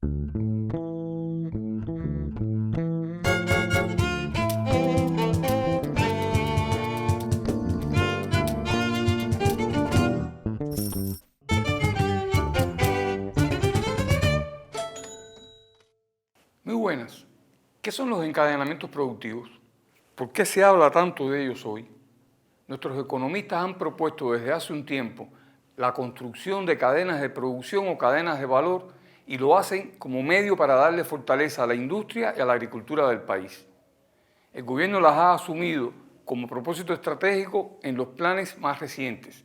Muy buenas. ¿Qué son los encadenamientos productivos? ¿Por qué se habla tanto de ellos hoy? Nuestros economistas han propuesto desde hace un tiempo la construcción de cadenas de producción o cadenas de valor y lo hacen como medio para darle fortaleza a la industria y a la agricultura del país. El gobierno las ha asumido como propósito estratégico en los planes más recientes.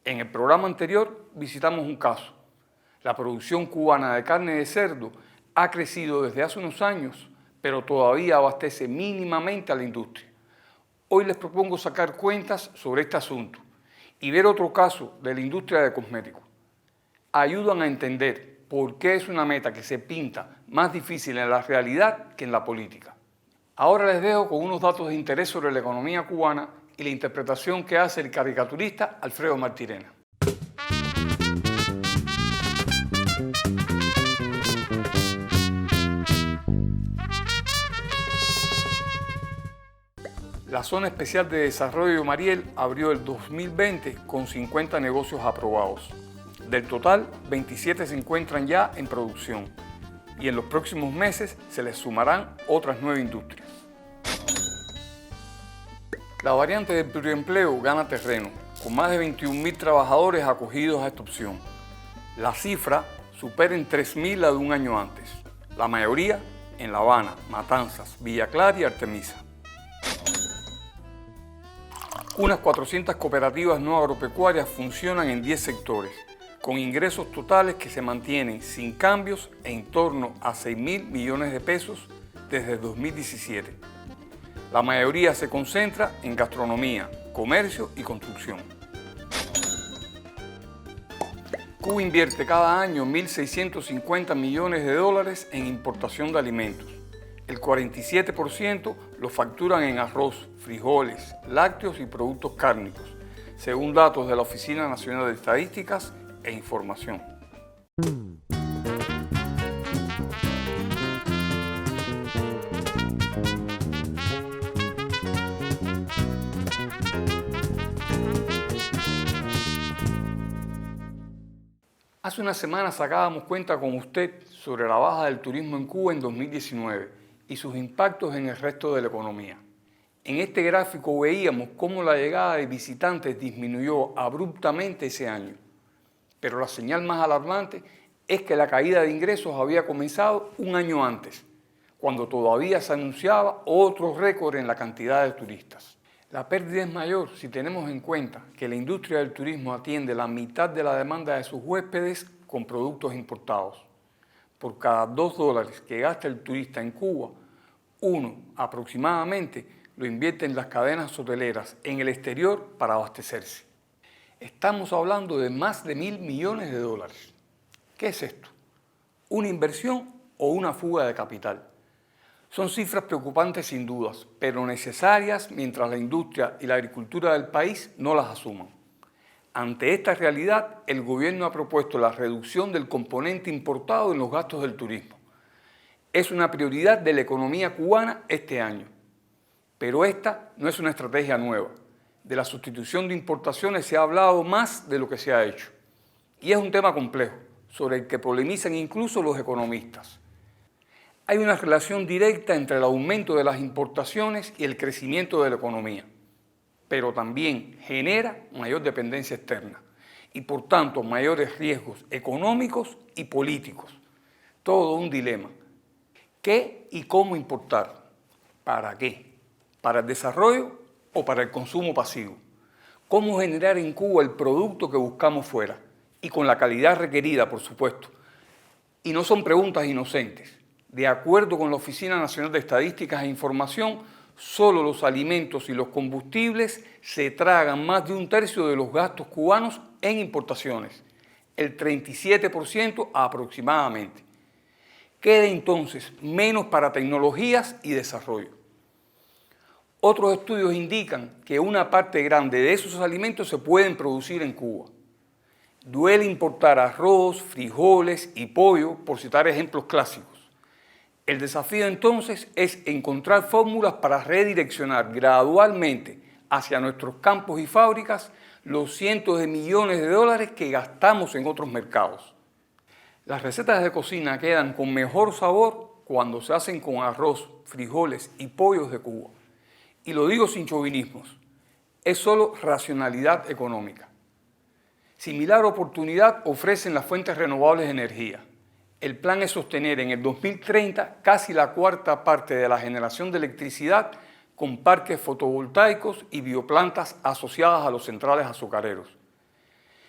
En el programa anterior visitamos un caso. La producción cubana de carne de cerdo ha crecido desde hace unos años, pero todavía abastece mínimamente a la industria. Hoy les propongo sacar cuentas sobre este asunto y ver otro caso de la industria de cosméticos. Ayudan a entender por qué es una meta que se pinta más difícil en la realidad que en la política. Ahora les dejo con unos datos de interés sobre la economía cubana y la interpretación que hace el caricaturista Alfredo Martirena. La Zona Especial de Desarrollo de Mariel abrió el 2020 con 50 negocios aprobados. Del total, 27 se encuentran ya en producción y en los próximos meses se les sumarán otras 9 industrias. La variante del pluriempleo gana terreno, con más de 21.000 trabajadores acogidos a esta opción. La cifra supera en 3.000 la de un año antes, la mayoría en La Habana, Matanzas, Villa Clara y Artemisa. Unas 400 cooperativas no agropecuarias funcionan en 10 sectores, con ingresos totales que se mantienen sin cambios en torno a 6.000 millones de pesos desde 2017. La mayoría se concentra en gastronomía, comercio y construcción. Cuba invierte cada año 1.650 millones de dólares en importación de alimentos. El 47% lo facturan en arroz, frijoles, lácteos y productos cárnicos, según datos de la Oficina Nacional de Estadísticas e Información. Hace unas semanas sacábamos cuenta con usted sobre la baja del turismo en Cuba en 2019 y sus impactos en el resto de la economía. En este gráfico veíamos cómo la llegada de visitantes disminuyó abruptamente ese año. Pero la señal más alarmante es que la caída de ingresos había comenzado un año antes, cuando todavía se anunciaba otro récord en la cantidad de turistas. La pérdida es mayor si tenemos en cuenta que la industria del turismo atiende la mitad de la demanda de sus huéspedes con productos importados. Por cada $2 que gasta el turista en Cuba, uno aproximadamente lo invierte en las cadenas hoteleras en el exterior para abastecerse. Estamos hablando de más de 1.000 millones de dólares. ¿Qué es esto? ¿Una inversión o una fuga de capital? Son cifras preocupantes sin dudas, pero necesarias mientras la industria y la agricultura del país no las asuman. Ante esta realidad, el gobierno ha propuesto la reducción del componente importado en los gastos del turismo. Es una prioridad de la economía cubana este año. Pero esta no es una estrategia nueva. De la sustitución de importaciones se ha hablado más de lo que se ha hecho. Y es un tema complejo, sobre el que polemizan incluso los economistas. Hay una relación directa entre el aumento de las importaciones y el crecimiento de la economía, pero también genera mayor dependencia externa y por tanto mayores riesgos económicos y políticos. Todo un dilema. ¿Qué y cómo importar? ¿Para qué? ¿Para el desarrollo o para el consumo pasivo? ¿Cómo generar en Cuba el producto que buscamos fuera? Y con la calidad requerida, por supuesto. Y no son preguntas inocentes. De acuerdo con la Oficina Nacional de Estadísticas e Información, solo los alimentos y los combustibles se tragan más de un tercio de los gastos cubanos en importaciones, el 37% aproximadamente. Queda entonces menos para tecnologías y desarrollo. Otros estudios indican que una parte grande de esos alimentos se pueden producir en Cuba. Duele importar arroz, frijoles y pollo, por citar ejemplos clásicos. El desafío entonces es encontrar fórmulas para redireccionar gradualmente hacia nuestros campos y fábricas los cientos de millones de dólares que gastamos en otros mercados. Las recetas de cocina quedan con mejor sabor cuando se hacen con arroz, frijoles y pollos de Cuba. Y lo digo sin chauvinismos, es solo racionalidad económica. Similar oportunidad ofrecen las fuentes renovables de energía. El plan es sostener en el 2030 casi la cuarta parte de la generación de electricidad con parques fotovoltaicos y bioplantas asociadas a los centrales azucareros.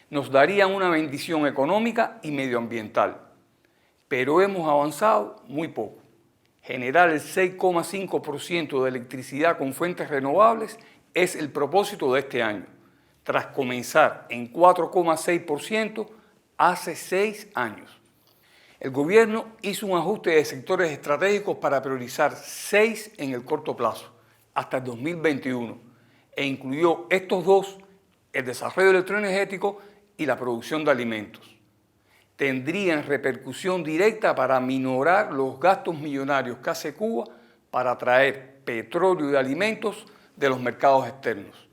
Nos darían una bendición económica y medioambiental, pero hemos avanzado muy poco. Generar el 6,5% de electricidad con fuentes renovables es el propósito de este año, tras comenzar en 4,6% hace 6 años. El gobierno hizo un ajuste de sectores estratégicos para priorizar 6 en el corto plazo, hasta el 2021, e incluyó estos dos, el desarrollo electroenergético y la producción de alimentos. Tendrían repercusión directa para minorar los gastos millonarios que hace Cuba para traer petróleo y alimentos de los mercados externos.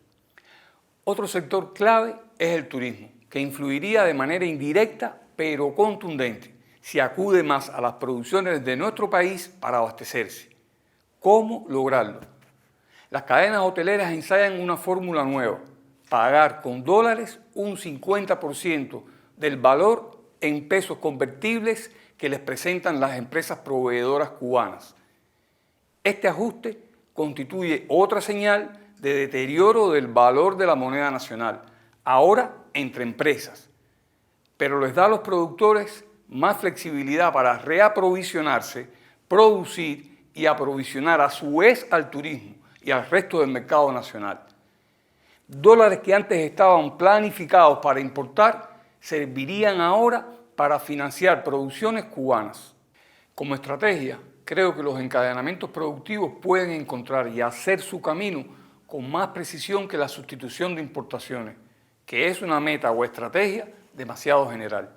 Otro sector clave es el turismo, que influiría de manera indirecta pero contundente si acude más a las producciones de nuestro país para abastecerse. ¿Cómo lograrlo? Las cadenas hoteleras ensayan una fórmula nueva: pagar con dólares un 50% del valor en pesos convertibles que les presentan las empresas proveedoras cubanas. Este ajuste constituye otra señal de deterioro del valor de la moneda nacional, ahora entre empresas, pero les da a los productores más flexibilidad para reaprovisionarse, producir y aprovisionar a su vez al turismo y al resto del mercado nacional. Dólares que antes estaban planificados para importar servirían ahora para financiar producciones cubanas. Como estrategia, creo que los encadenamientos productivos pueden encontrar y hacer su camino con más precisión que la sustitución de importaciones, que es una meta o estrategia demasiado general.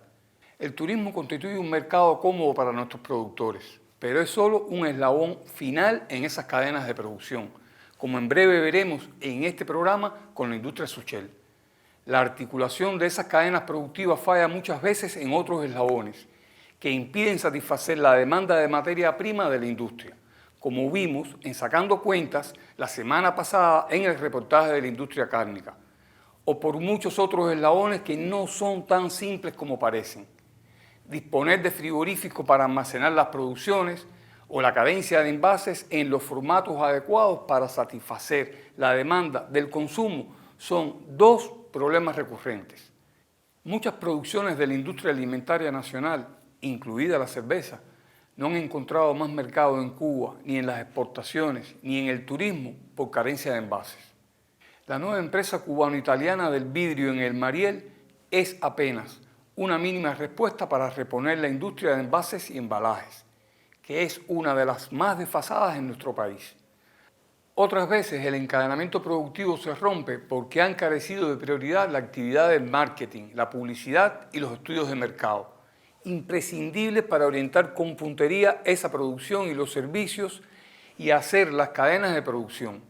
El turismo constituye un mercado cómodo para nuestros productores, pero es solo un eslabón final en esas cadenas de producción, como en breve veremos en este programa con la industria Suchel. La articulación de esas cadenas productivas falla muchas veces en otros eslabones, que impiden satisfacer la demanda de materia prima de la industria, como vimos en Sacando Cuentas la semana pasada en el reportaje de la industria cárnica, o por muchos otros eslabones que no son tan simples como parecen. Disponer de frigoríficos para almacenar las producciones o la cadencia de envases en los formatos adecuados para satisfacer la demanda del consumo son dos problemas recurrentes. Muchas producciones de la industria alimentaria nacional, incluida la cerveza, no han encontrado más mercado en Cuba, ni en las exportaciones, ni en el turismo por carencia de envases. La nueva empresa cubano-italiana del vidrio en el Mariel es apenas una mínima respuesta para reponer la industria de envases y embalajes, que es una de las más desfasadas en nuestro país. Otras veces el encadenamiento productivo se rompe porque han carecido de prioridad la actividad del marketing, la publicidad y los estudios de mercado, imprescindibles para orientar con puntería esa producción y los servicios y hacer las cadenas de producción.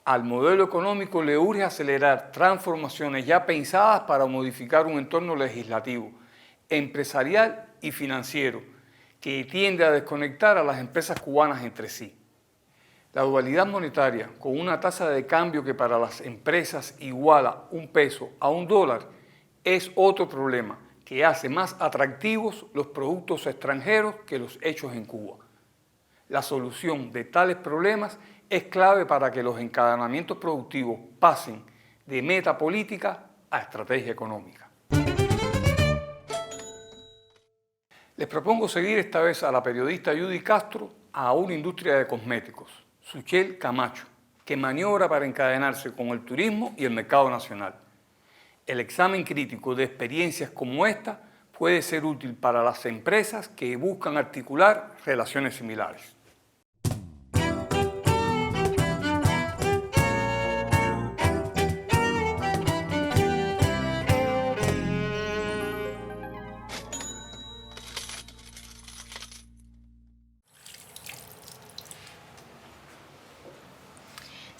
Al modelo económico le urge acelerar transformaciones ya pensadas para modificar un entorno legislativo, empresarial y financiero que tiende a desconectar a las empresas cubanas entre sí. La dualidad monetaria, con una tasa de cambio que para las empresas iguala un peso a un dólar, es otro problema que hace más atractivos los productos extranjeros que los hechos en Cuba. La solución de tales problemas es clave para que los encadenamientos productivos pasen de meta política a estrategia económica. Les propongo seguir esta vez a la periodista Judy Castro a una industria de cosméticos, Suchel Camacho, que maniobra para encadenarse con el turismo y el mercado nacional. El examen crítico de experiencias como esta puede ser útil para las empresas que buscan articular relaciones similares.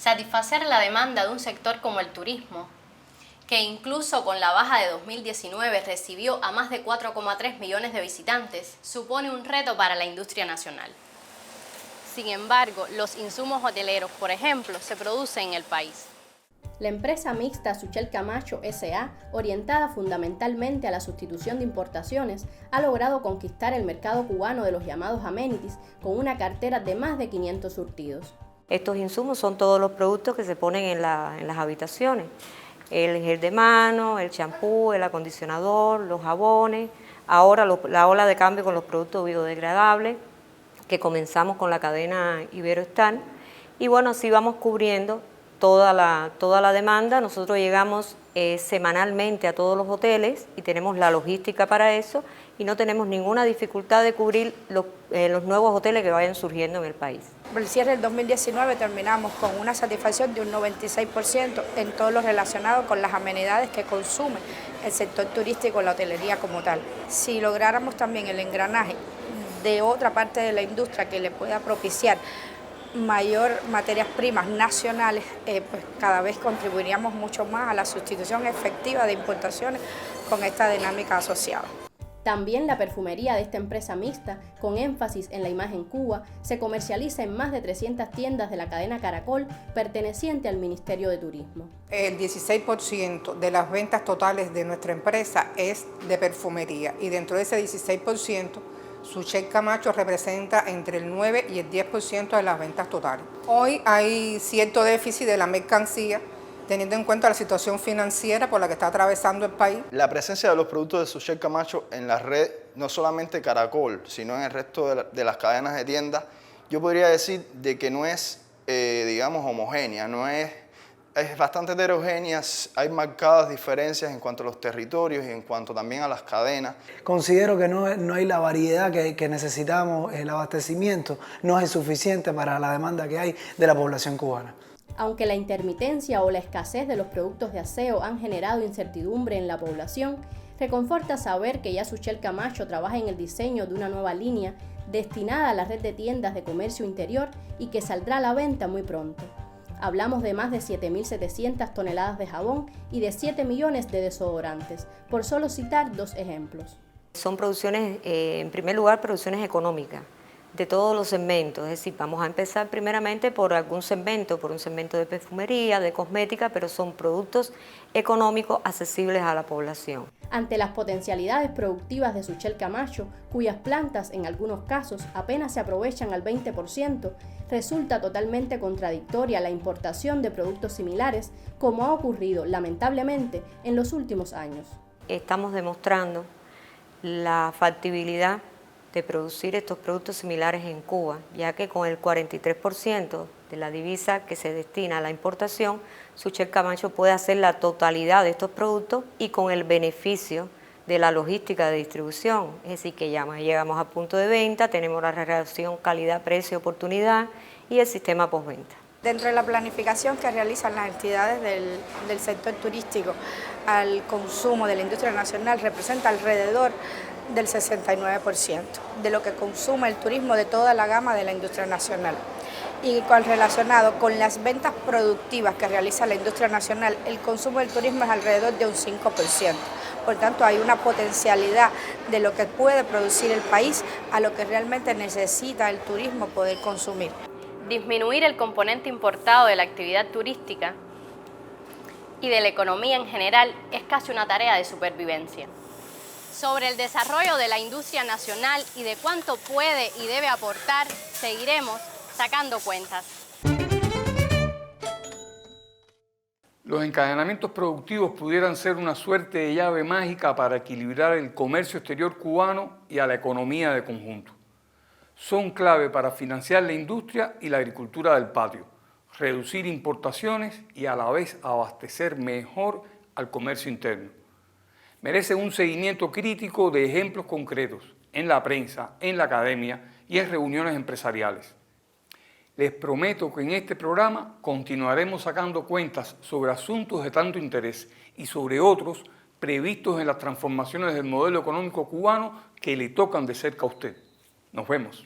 Satisfacer la demanda de un sector como el turismo, que incluso con la baja de 2019 recibió a más de 4,3 millones de visitantes, supone un reto para la industria nacional. Sin embargo, los insumos hoteleros, por ejemplo, se producen en el país. La empresa mixta Suchel Camacho S.A., orientada fundamentalmente a la sustitución de importaciones, ha logrado conquistar el mercado cubano de los llamados amenities con una cartera de más de 500 surtidos. Estos insumos son todos los productos que se ponen en las habitaciones. El gel de mano, el champú, el acondicionador, los jabones. Ahora la ola de cambio con los productos biodegradables, que comenzamos con la cadena Iberoestar. Y bueno, así vamos cubriendo toda la demanda. Nosotros llegamos semanalmente a todos los hoteles y tenemos la logística para eso y no tenemos ninguna dificultad de cubrir los nuevos hoteles que vayan surgiendo en el país. Por el cierre del 2019 terminamos con una satisfacción de un 96% en todo lo relacionado con las amenidades que consume el sector turístico, la hotelería como tal. Si lográramos también el engranaje de otra parte de la industria que le pueda propiciar mayor materias primas nacionales, pues cada vez contribuiríamos mucho más a la sustitución efectiva de importaciones con esta dinámica asociada. También la perfumería de esta empresa mixta, con énfasis en la imagen Cuba, se comercializa en más de 300 tiendas de la cadena Caracol, perteneciente al Ministerio de Turismo. El 16% de las ventas totales de nuestra empresa es de perfumería y dentro de ese 16%, Suchel Camacho representa entre el 9 y el 10% de las ventas totales. Hoy hay cierto déficit de la mercancía, teniendo en cuenta la situación financiera por la que está atravesando el país. La presencia de los productos de Suchel Camacho en la red, no solamente Caracol, sino en el resto de las cadenas de tiendas, yo podría decir de que no es, digamos, homogénea, es bastante heterogénea, hay marcadas diferencias en cuanto a los territorios y en cuanto también a las cadenas. Considero que no hay la variedad que necesitamos, el abastecimiento no es suficiente para la demanda que hay de la población cubana. Aunque la intermitencia o la escasez de los productos de aseo han generado incertidumbre en la población, reconforta saber que ya Suchel Camacho trabaja en el diseño de una nueva línea destinada a la red de tiendas de comercio interior y que saldrá a la venta muy pronto. Hablamos de más de 7.700 toneladas de jabón y de 7 millones de desodorantes, por solo citar dos ejemplos. Son producciones, en primer lugar, producciones económicas de todos los segmentos, es decir, vamos a empezar primeramente por algún segmento, por un segmento de perfumería, de cosmética, pero son productos económicos accesibles a la población. Ante las potencialidades productivas de Suchel Camacho, cuyas plantas en algunos casos apenas se aprovechan al 20%, resulta totalmente contradictoria la importación de productos similares, como ha ocurrido lamentablemente en los últimos años. Estamos demostrando la factibilidad de producir estos productos similares en Cuba, ya que con el 43% de la divisa que se destina a la importación, Suchel Camacho puede hacer la totalidad de estos productos y con el beneficio de la logística de distribución, es decir, que ya llegamos a punto de venta, tenemos la relación calidad-precio-oportunidad y el sistema postventa. Dentro de la planificación que realizan las entidades del sector turístico al consumo de la industria nacional representa alrededor del 69% de lo que consume el turismo de toda la gama de la industria nacional. Y relacionado con las ventas productivas que realiza la industria nacional, el consumo del turismo es alrededor de un 5%. Por tanto, hay una potencialidad de lo que puede producir el país a lo que realmente necesita el turismo poder consumir. Disminuir el componente importado de la actividad turística y de la economía en general es casi una tarea de supervivencia. Sobre el desarrollo de la industria nacional y de cuánto puede y debe aportar, seguiremos sacando cuentas. Los encadenamientos productivos pudieran ser una suerte de llave mágica para equilibrar el comercio exterior cubano y a la economía de conjunto. Son clave para financiar la industria y la agricultura del patio, reducir importaciones y a la vez abastecer mejor al comercio interno. Merece un seguimiento crítico de ejemplos concretos en la prensa, en la academia y en reuniones empresariales. Les prometo que en este programa continuaremos sacando cuentas sobre asuntos de tanto interés y sobre otros previstos en las transformaciones del modelo económico cubano que le tocan de cerca a usted. Nos vemos.